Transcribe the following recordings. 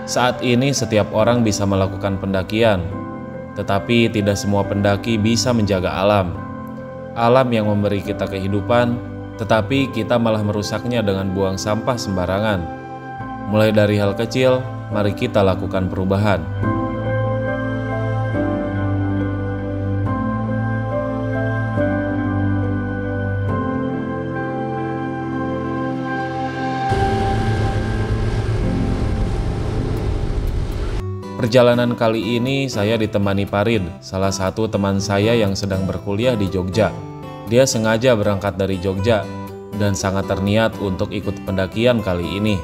Saat ini setiap orang bisa melakukan pendakian, tetapi tidak semua pendaki bisa menjaga alam. Alam yang memberi kita kehidupan, tetapi kita malah merusaknya dengan buang sampah sembarangan. Mulai dari hal kecil, mari kita lakukan perubahan. Perjalanan kali ini saya ditemani Parin, salah satu teman saya yang sedang berkuliah di Jogja. Dia sengaja berangkat dari Jogja dan sangat terniat untuk ikut pendakian kali ini.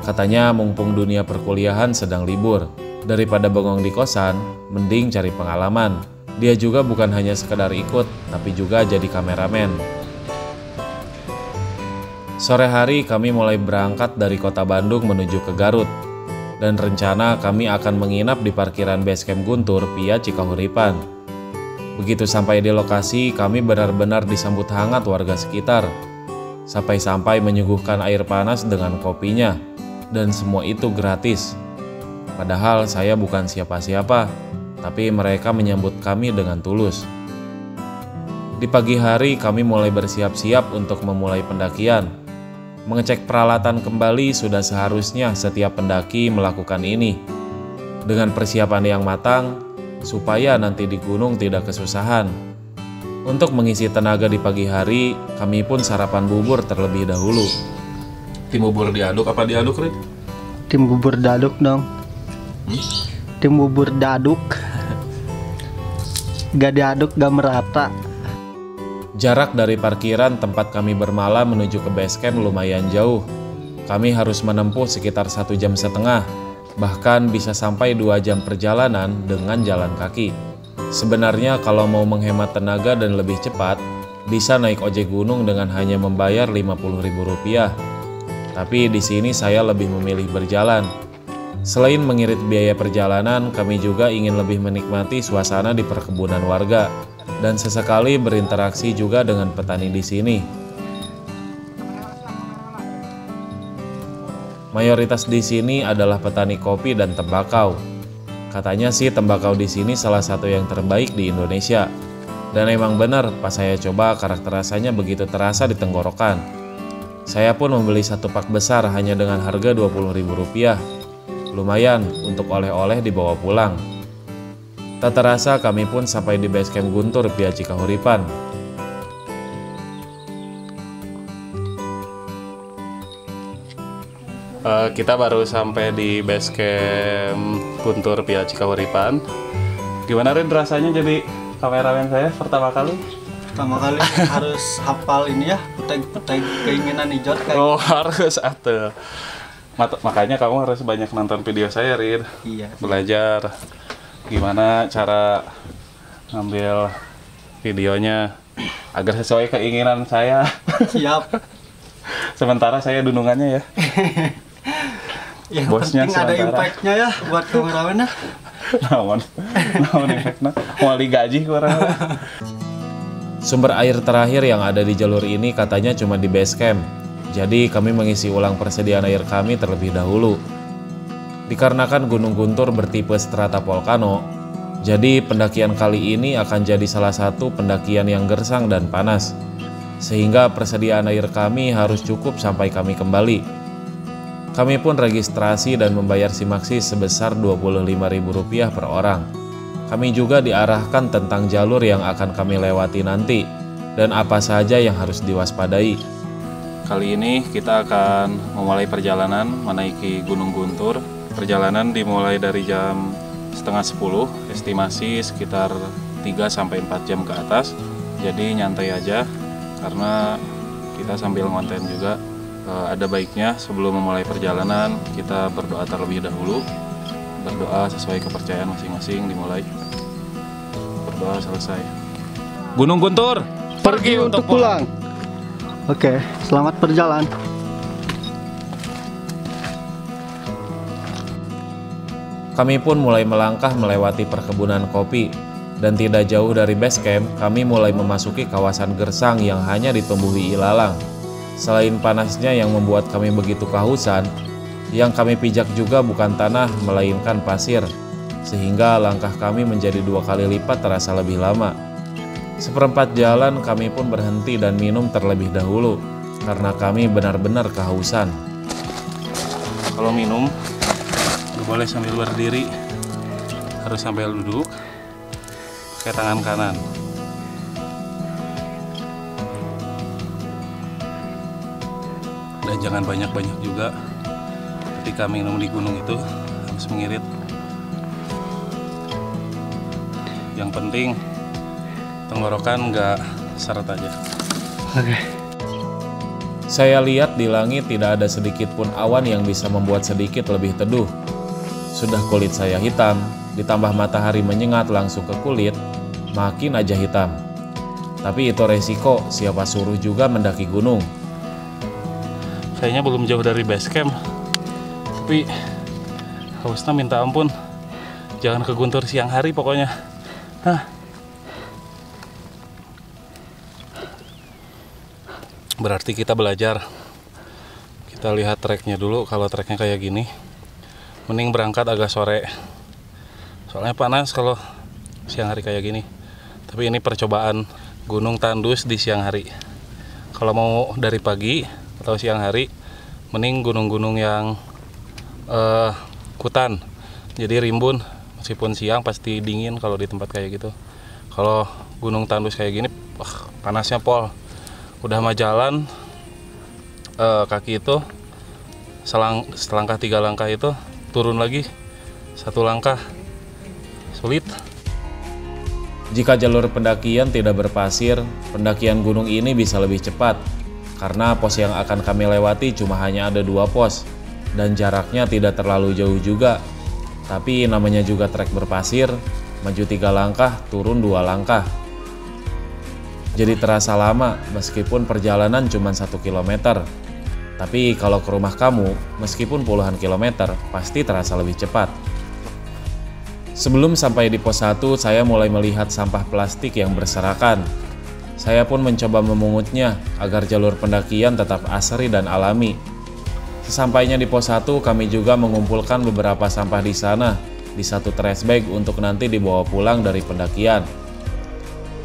Katanya mumpung dunia perkuliahan sedang libur, daripada bengong di kosan, mending cari pengalaman. Dia juga bukan hanya sekedar ikut, tapi juga jadi kameramen. Sore hari kami mulai berangkat dari kota Bandung menuju ke Garut. Dan rencana kami akan menginap di parkiran Basecamp Guntur via Cikahuripan. Begitu sampai di lokasi, kami benar-benar disambut hangat warga sekitar. Sampai-sampai menyuguhkan air panas dengan kopinya, dan semua itu gratis. Padahal saya bukan siapa-siapa, tapi mereka menyambut kami dengan tulus. Di pagi hari kami mulai bersiap-siap untuk memulai pendakian. Mengecek peralatan kembali sudah seharusnya setiap pendaki melakukan ini dengan persiapan yang matang supaya nanti di gunung tidak kesusahan. Untuk mengisi tenaga di pagi hari, kami pun sarapan bubur terlebih dahulu. Tim bubur diaduk apa diaduk, Rid? Tim bubur daduk dong. Tim bubur daduk. Gak diaduk, gak merata. Jarak dari parkiran tempat kami bermalam menuju ke basecamp lumayan jauh. Kami harus menempuh sekitar 1,5 jam, bahkan bisa sampai 2 jam perjalanan dengan jalan kaki. Sebenarnya kalau mau menghemat tenaga dan lebih cepat, bisa naik ojek gunung dengan hanya membayar Rp50.000. Tapi di sini saya lebih memilih berjalan. Selain mengirit biaya perjalanan, kami juga ingin lebih menikmati suasana di perkebunan warga. Dan sesekali berinteraksi juga dengan petani di sini. Mayoritas di sini adalah petani kopi dan tembakau. Katanya sih tembakau di sini salah satu yang terbaik di Indonesia. Dan emang benar, pas saya coba karakter rasanya begitu terasa di tenggorokan. Saya pun membeli 1 pak besar hanya dengan harga Rp20.000. Lumayan untuk oleh-oleh dibawa pulang. Tak terasa kami pun sampai di Basecamp Guntur via Cikahuripan. Kita baru sampai di Basecamp Guntur via Cikahuripan. Gimana, Rid, rasanya jadi kameramen saya pertama kali? Pertama kali harus hafal ini ya, peteg-peteg keinginan Ijot kayak. Oh, harus atuh. Makanya kamu harus banyak nonton video saya, Rid. Iya. Belajar gimana cara ngambil videonya agar sesuai keinginan saya. Siap. Sementara saya dunungannya ya. Yang Bosnya penting ada sementara. impactnya ya buat kameramennya. Naon impactnya? Mau digaji kurang. Sumber air terakhir yang ada di jalur ini katanya cuma di Basecamp. Jadi kami mengisi ulang persediaan air kami terlebih dahulu. Dikarenakan Gunung Guntur bertipe strata volcano, jadi pendakian kali ini akan jadi salah satu pendakian yang gersang dan panas. Sehingga persediaan air kami harus cukup sampai kami kembali. Kami pun registrasi dan membayar simaksi sebesar Rp25.000 per orang. Kami juga diarahkan tentang jalur yang akan kami lewati nanti dan apa saja yang harus diwaspadai. Kali ini kita akan memulai perjalanan menaiki Gunung Guntur. Perjalanan dimulai dari jam 9:30, estimasi sekitar 3-4 jam ke atas. Jadi nyantai aja, karena kita sambil ngonten juga. Ada baiknya sebelum memulai perjalanan kita berdoa terlebih dahulu. Berdoa sesuai kepercayaan masing-masing, dimulai. Berdoa selesai. Gunung Guntur, Pergi untuk pulang. Oke, selamat berjalan. Kami pun mulai melangkah melewati perkebunan kopi, dan tidak jauh dari basecamp, kami mulai memasuki kawasan gersang yang hanya ditumbuhi ilalang. Selain panasnya yang membuat kami begitu kehausan, Yang kami pijak juga bukan tanah, melainkan pasir, sehingga langkah kami menjadi 2 kali lipat terasa lebih lama. Seperempat jalan kami pun berhenti dan minum terlebih dahulu, karena kami benar-benar kehausan. Kalau minum, nggak boleh sambil berdiri, harus sambil duduk, pakai tangan kanan. Dan jangan banyak-banyak juga. Ketika minum di gunung itu harus mengirit. Yang penting tenggorokan nggak seret aja. Oke. Saya lihat di langit tidak ada sedikit pun awan yang bisa membuat sedikit lebih teduh. Sudah kulit saya hitam, ditambah matahari menyengat langsung ke kulit, makin aja hitam. Tapi itu resiko, siapa suruh juga mendaki gunung. Kayaknya belum jauh dari base camp, tapi hausnya minta ampun. Jangan ke Guntur siang hari pokoknya. Berarti kita belajar. Kita lihat treknya dulu. Kalau treknya kayak gini, mending berangkat agak sore. Soalnya panas kalau siang hari kayak gini. Tapi ini percobaan gunung tandus di siang hari. Kalau mau dari pagi atau siang hari, mending gunung-gunung yang hutan. Jadi rimbun, meskipun siang pasti dingin kalau di tempat kayak gitu. Kalau gunung tandus kayak gini, panasnya pol. Udah mah jalan, kaki itu selangkah 3 langkah itu turun lagi 1 langkah, sulit. Jika jalur pendakian tidak berpasir, pendakian gunung ini bisa lebih cepat, karena pos yang akan kami lewati cuma hanya ada 2 pos, dan jaraknya tidak terlalu jauh juga. Tapi namanya juga trek berpasir, maju 3 langkah, turun 2 langkah. Jadi terasa lama meskipun perjalanan cuma 1 kilometer. Tapi kalau ke rumah kamu, meskipun puluhan kilometer, pasti terasa lebih cepat. Sebelum sampai di pos 1, saya mulai melihat sampah plastik yang berserakan. Saya pun mencoba memungutnya agar jalur pendakian tetap asri dan alami. Sesampainya di pos 1, kami juga mengumpulkan beberapa sampah di sana, di satu trash bag untuk nanti dibawa pulang dari pendakian.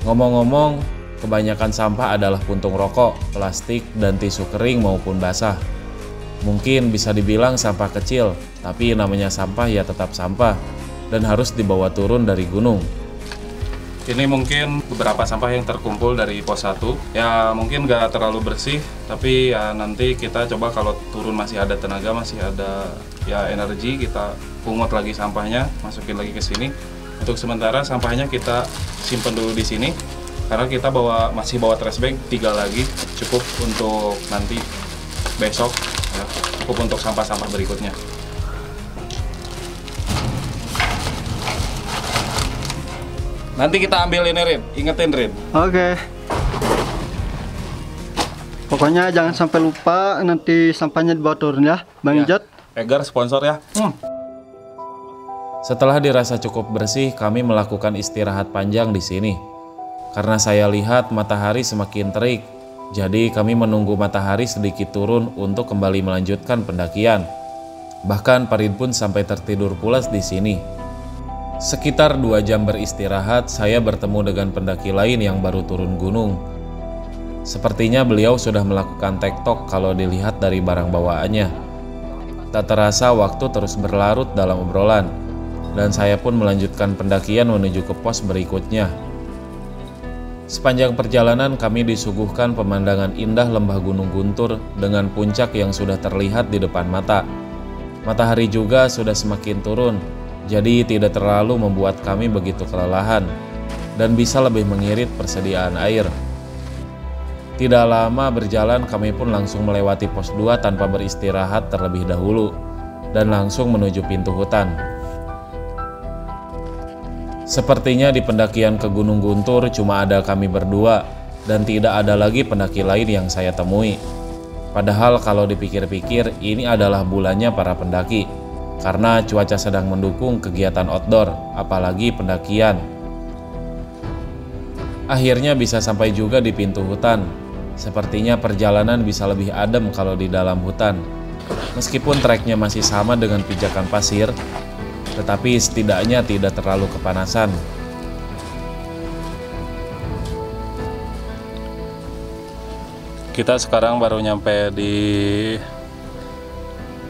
Ngomong-ngomong, kebanyakan sampah adalah puntung rokok, plastik, dan tisu kering maupun basah. Mungkin bisa dibilang sampah kecil, tapi namanya sampah ya tetap sampah, dan harus dibawa turun dari gunung. Ini mungkin beberapa sampah yang terkumpul dari pos 1. Ya mungkin nggak terlalu bersih, tapi ya nanti kita coba kalau turun masih ada tenaga, masih ada ya energi, kita pungut lagi sampahnya, masukin lagi ke sini. Untuk sementara sampahnya kita simpen dulu di sini. Karena kita masih bawa trash bag 3 lagi, cukup untuk nanti besok, ya, cukup untuk sampah-sampah berikutnya. Nanti kita ambil ini, Rin. Ingetin, Rin. Oke. Pokoknya jangan sampai lupa, nanti sampahnya dibawa turun ya, Bang Ijot. Egar sponsor ya. Setelah dirasa cukup bersih, kami melakukan istirahat panjang di sini. Karena saya lihat matahari semakin terik, jadi kami menunggu matahari sedikit turun untuk kembali melanjutkan pendakian. Bahkan Parin pun sampai tertidur pulas di sini. Sekitar 2 jam beristirahat, saya bertemu dengan pendaki lain yang baru turun gunung. Sepertinya beliau sudah melakukan tektok kalau dilihat dari barang bawaannya. Tak terasa waktu terus berlarut dalam obrolan, dan saya pun melanjutkan pendakian menuju ke pos berikutnya. Sepanjang perjalanan kami disuguhkan pemandangan indah lembah Gunung Guntur dengan puncak yang sudah terlihat di depan mata. Matahari juga sudah semakin turun, jadi tidak terlalu membuat kami begitu kelelahan dan bisa lebih mengirit persediaan air. Tidak lama berjalan kami pun langsung melewati pos 2 tanpa beristirahat terlebih dahulu dan langsung menuju pintu hutan. Sepertinya di pendakian ke Gunung Guntur cuma ada kami berdua dan tidak ada lagi pendaki lain yang saya temui. Padahal kalau dipikir-pikir ini adalah bulannya para pendaki karena cuaca sedang mendukung kegiatan outdoor, apalagi pendakian. Akhirnya bisa sampai juga di pintu hutan. Sepertinya perjalanan bisa lebih adem kalau di dalam hutan. Meskipun treknya masih sama dengan pijakan pasir, tetapi setidaknya tidak terlalu kepanasan. Kita sekarang baru nyampe di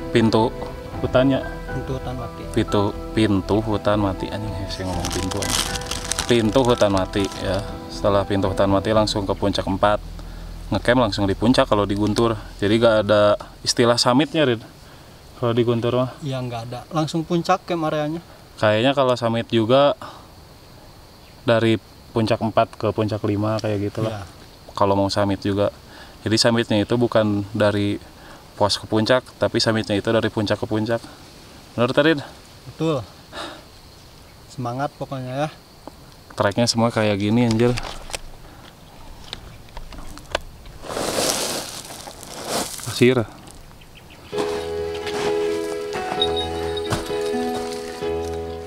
pintu hutannya. Pintu hutan mati. Pintu hutan mati, anjing saya ngomong pintu aja. Pintu hutan mati ya. Setelah pintu hutan mati langsung ke puncak 4. Ngecamp langsung di puncak kalau di Guntur. Jadi gak ada istilah summitnya, Rid. Kalau di Guntur mah. Iya, nggak ada. Langsung puncak camp areanya. Kayaknya kalau summit juga dari puncak 4 ke puncak 5 kayak gitulah. Iya. Kalau mau summit juga. Jadi summitnya itu bukan dari pos ke puncak, tapi summitnya itu dari puncak ke puncak. Bener tadi? Betul. Semangat pokoknya ya. Treknya semua kayak gini anjir. Pasir.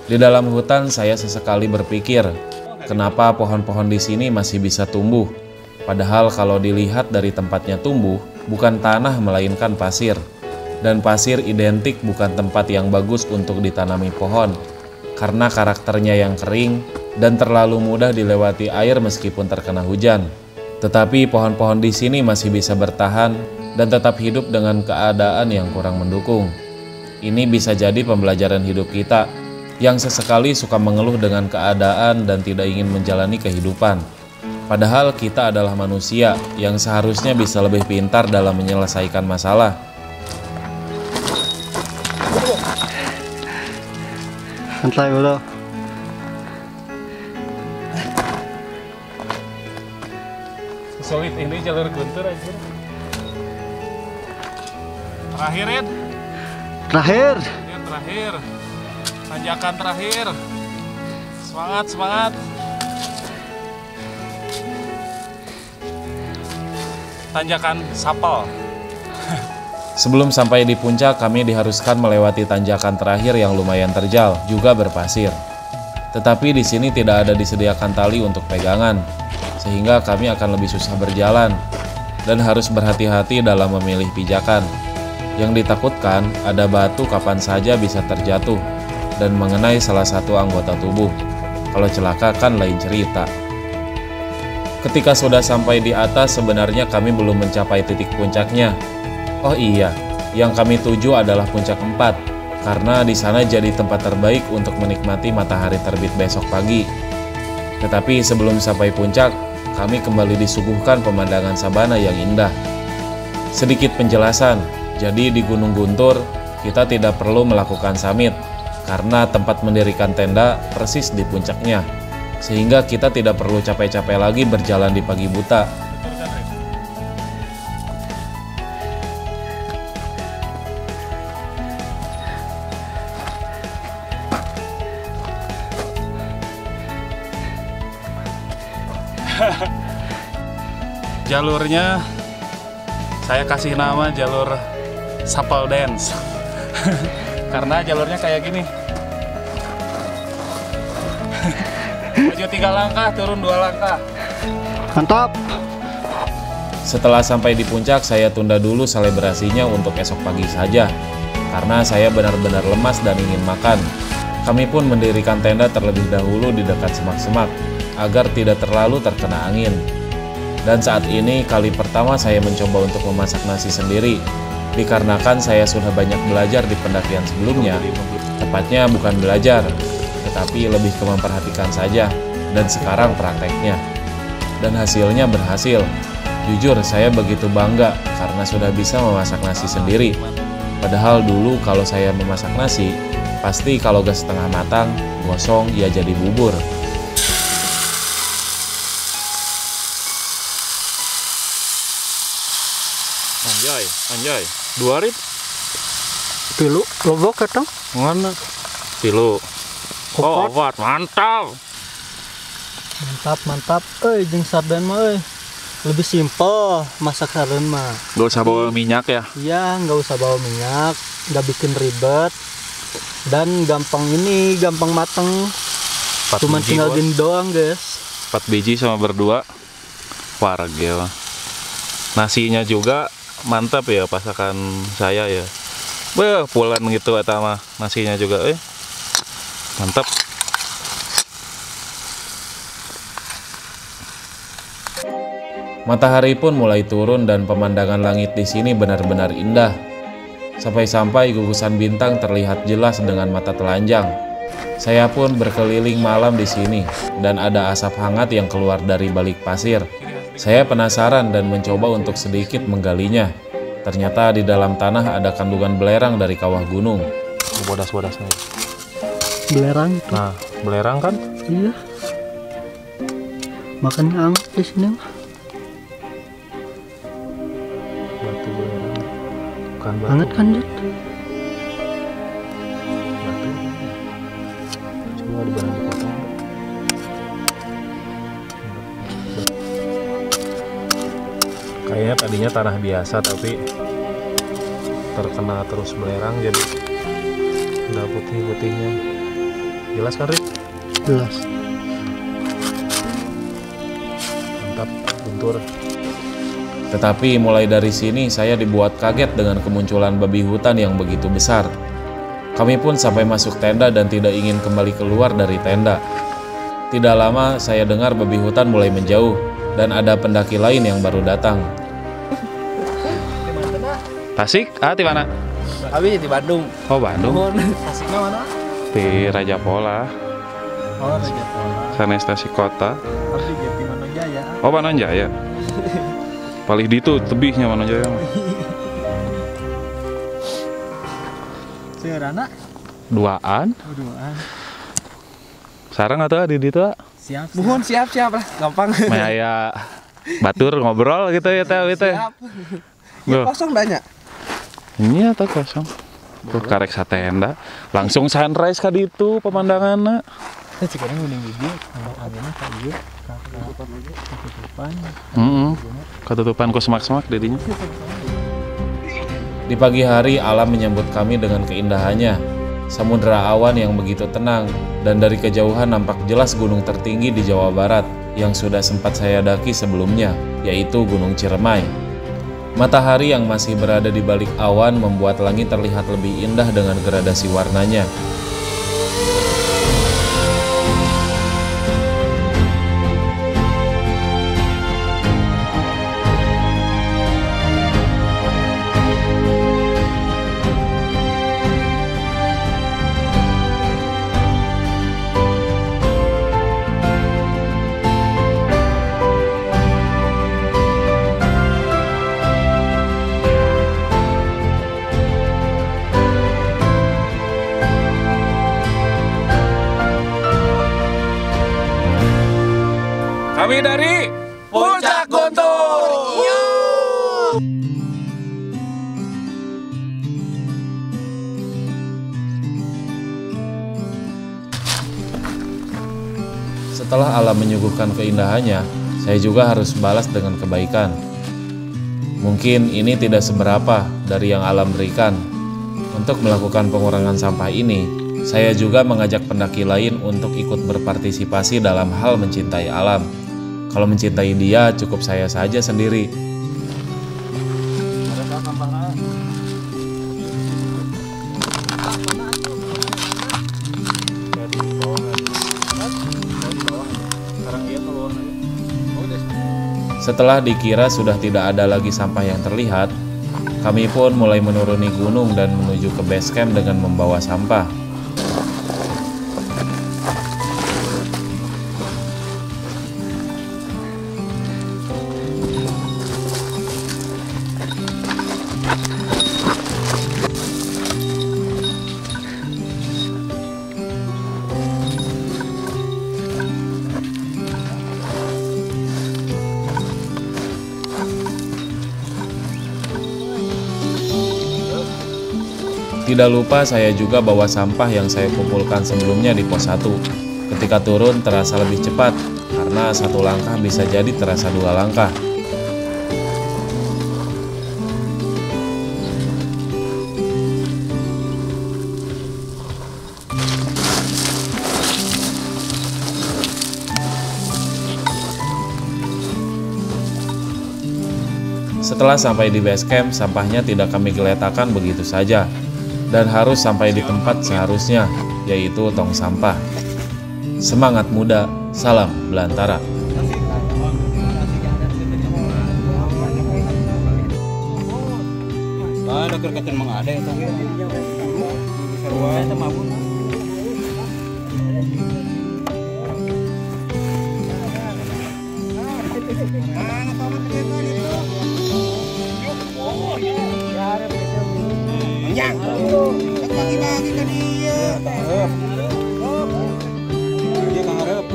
Di dalam hutan saya sesekali berpikir, kenapa pohon-pohon di sini masih bisa tumbuh? Padahal kalau dilihat dari tempatnya tumbuh, bukan tanah melainkan pasir. Dan pasir identik bukan tempat yang bagus untuk ditanami pohon, karena karakternya yang kering dan terlalu mudah dilewati air meskipun terkena hujan. Tetapi pohon-pohon di sini masih bisa bertahan dan tetap hidup dengan keadaan yang kurang mendukung. Ini bisa jadi pembelajaran hidup kita, yang sesekali suka mengeluh dengan keadaan dan tidak ingin menjalani kehidupan. Padahal kita adalah manusia yang seharusnya bisa lebih pintar dalam menyelesaikan masalah. Santai dulu. Sulit ini jalur Guntur aja. Terakhir, Ed. Terakhir. Yang terakhir. Tanjakan terakhir. Semangat, semangat. Tanjakan Sapal. Sebelum sampai di puncak, kami diharuskan melewati tanjakan terakhir yang lumayan terjal, juga berpasir. Tetapi di sini tidak ada disediakan tali untuk pegangan, sehingga kami akan lebih susah berjalan dan harus berhati-hati dalam memilih pijakan. Yang ditakutkan ada batu kapan saja bisa terjatuh dan mengenai salah satu anggota tubuh. Kalau celaka kan lain cerita. Ketika sudah sampai di atas, sebenarnya kami belum mencapai titik puncaknya. Oh iya, yang kami tuju adalah puncak 4, karena di sana jadi tempat terbaik untuk menikmati matahari terbit besok pagi. Tetapi sebelum sampai puncak, kami kembali disuguhkan pemandangan sabana yang indah. Sedikit penjelasan, jadi di Gunung Guntur, kita tidak perlu melakukan summit, karena tempat mendirikan tenda persis di puncaknya. Sehingga kita tidak perlu capek-capek lagi berjalan di pagi buta. Jalurnya saya kasih nama jalur Sapal Dance. Karena jalurnya kayak gini. Maju 3 langkah, turun 2 langkah. Mantap. Setelah sampai di puncak, saya tunda dulu selebrasinya untuk esok pagi saja, karena saya benar-benar lemas dan ingin makan. Kami pun mendirikan tenda terlebih dahulu di dekat semak-semak, agar tidak terlalu terkena angin. Dan saat ini kali pertama saya mencoba untuk memasak nasi sendiri, dikarenakan saya sudah banyak belajar di pendakian sebelumnya. Tepatnya bukan belajar, tetapi lebih ke memperhatikan saja, dan sekarang prakteknya. Dan hasilnya berhasil. Jujur saya begitu bangga karena sudah bisa memasak nasi sendiri. Padahal dulu kalau saya memasak nasi, pasti kalau gak setengah matang, gosong, ya jadi bubur. Anjay, anjay. 2 rit. Pilu, lobok ketong. Mana? Pilu. Oh, Opat. mantap. Mantap, mantap. Jeung sarden mah lebih simpel masak sarden mah. Gak usah bawa minyak ya. Iya, nggak usah bawa minyak, nggak bikin ribet, dan gampang mateng. 4 Cuman biji, tinggal bos. gini doang, guys. 4 biji sama berdua. Warga. Nasinya juga mantap ya pasakan saya ya. Beuh, pulen gitu eta mah nasinya juga mantap. Matahari pun mulai turun dan pemandangan langit di sini benar-benar indah. Sampai-sampai gugusan bintang terlihat jelas dengan mata telanjang. Saya pun berkeliling malam di sini dan ada asap hangat yang keluar dari balik pasir. Saya penasaran dan mencoba untuk sedikit menggalinya. Ternyata di dalam tanah ada kandungan belerang dari kawah gunung. Bodas-bodas nih. Belerang. Nah, belerang kan? Iya. Makannya hangat di sini mah. Batu belerang. Bukan batu. Hangat kan, Jut? Batu. Coba di barang dipotong. Kayaknya tadinya tanah biasa tapi terkena terus belerang jadi udah putih-putihnya. Jelas kan, Rik? Jelas. Mantap, guntur. Tetapi mulai dari sini saya dibuat kaget dengan kemunculan babi hutan yang begitu besar. Kami pun sampai masuk tenda dan tidak ingin kembali keluar dari tenda. Tidak lama saya dengar babi hutan mulai menjauh dan ada pendaki lain yang baru datang. Tasik? Di mana? Abi di Bandung. Oh, Bandung. Tasiknya mana? Di Raja Pola, Oh, Raja Pola. sana stasiun kota. Tapi Jati Manojaya. Oh, Manonjaya. Paling di itu tebihnya Manonjaya. Seurana? Duaan. Duaan. Sarang atau di itu? Siap. Mohon siap-siap lah, gampang. Maya batur ngobrol gitu ya teh gitu. Siap. Ya, kosong banyak. Ini atau kosong? Tuh karek satenda. Langsung sunrise ka ditu pemandanganna. Sekarang mending gigi, anginnya kayak gitu. Ketutupan. Ketutupan ku semak-semak dedinya. Di pagi hari alam menyambut kami dengan keindahannya. Samudra awan yang begitu tenang dan dari kejauhan nampak jelas gunung tertinggi di Jawa Barat yang sudah sempat saya daki sebelumnya, yaitu Gunung Ciremai. Matahari yang masih berada di balik awan membuat langit terlihat lebih indah dengan gradasi warnanya. Kami dari Puncak Guntur. Setelah alam menyuguhkan keindahannya, saya juga harus balas dengan kebaikan. Mungkin ini tidak seberapa dari yang alam berikan. Untuk melakukan pengurangan sampah ini, saya juga mengajak pendaki lain untuk ikut berpartisipasi dalam hal mencintai alam. Kalau mencintai dia, cukup saya saja sendiri. Setelah dikira sudah tidak ada lagi sampah yang terlihat, kami pun mulai menuruni gunung dan menuju ke base camp dengan membawa sampah. Tidak lupa saya juga bawa sampah yang saya kumpulkan sebelumnya di pos 1. Ketika turun terasa lebih cepat, karena satu langkah bisa jadi terasa 2 langkah. Setelah sampai di base camp, sampahnya tidak kami geletakkan begitu saja dan harus sampai di tempat seharusnya, yaitu tong sampah. Semangat muda, salam Belantara. Ada kerkatan mengada ya tang. Bagi-bagi ke dia. Dia kang hareup.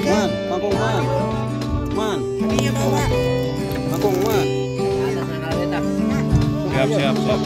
Man, mangkung man. Man. Dia bawa. Mangkung man. Siap. Siap.